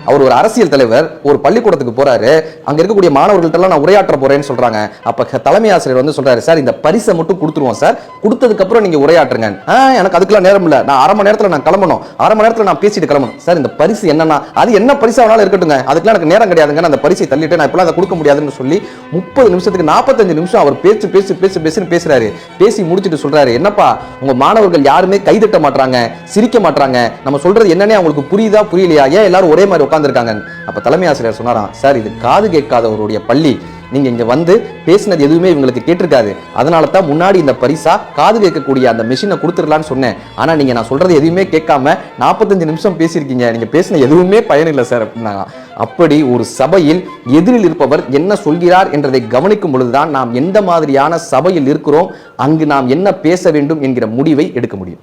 அவர் ஒரு அரசியல் தலைவர், ஒரு பள்ளிக்கூடத்துக்கு போறாரு, அங்க இருக்கக்கூடிய மாணவர்கள்ட்ட நான் உரையாற்ற போறேன்னு சொல்றாங்க. அப்ப தலைமை ஆசிரியர் வந்து சொல்றாரு, சார் இந்த பரிசை மட்டும் கொடுத்துருவோம் சார், கொடுத்ததுக்கு அப்புறம் நீங்க உரையாற்றுங்க. எனக்கு அதுக்கெல்லாம் நேரம் இல்ல, நான் அரை மணி நேரத்துல நான் கிளம்பணும், அரை மணி நேரத்துல நான் பேசிட்டு கிளம்பணும். சார் இந்த பரிசு என்னன்னா அது என்ன பரிசா வேணாலும் இருக்கட்டுங்க, அதுக்கெல்லாம் எனக்கு நேரம் கிடையாதுங்க, அந்த பரிசை தள்ளிட்டு நான் இப்பெல்லாம் அதை கொடுக்க முடியாதுன்னு சொல்லி 30 நிமிஷத்துக்கு 45 நிமிஷம் அவர் பேசுன்னு பேசுறாரு. பேசி முடிச்சுட்டு சொல்றாரு, என்னப்பா உங்க மாணவர்கள் யாருமே கைதட்ட மாட்டாங்க, சிரிக்க மாட்டாங்க, நம்ம சொல்றது என்னன்னே அவங்களுக்கு புரியுதா புரியலையா, ஏன் எல்லாரும் ஒரே மாதிரி உட்கார்ந்துருக்காங்க? அப்ப தலைமை ஆசிரியர் சொன்னாராம், சார் இது காது கேட்காதவருடைய பள்ளி, நீங்க இங்க வந்து பேசினது எதுவுமே இவங்களுக்கு கேட்டிருக்காது, அதனால தான் முன்னாடி இந்த பரிசா காது கேட்கக்கூடிய அந்த மெஷினை கொடுத்துடலான்னு சொன்னேன். ஆனா நீங்க நான் சொல்றது எதுவுமே கேட்காம 45 நிமிஷம் பேசியிருக்கீங்க, நீங்க பேசின எதுவுமே பயனில்லை சார் அப்படின்னாங்க. அப்படி ஒரு சபையில் எதிரில் இருப்பவர் என்ன சொல்கிறார் என்றதை கவனிக்கும் பொழுதுதான் நாம் எந்த மாதிரியான சபையில் இருக்கிறோம், அங்கு நாம் என்ன பேச வேண்டும் என்கிற முடிவை எடுக்க முடியும்.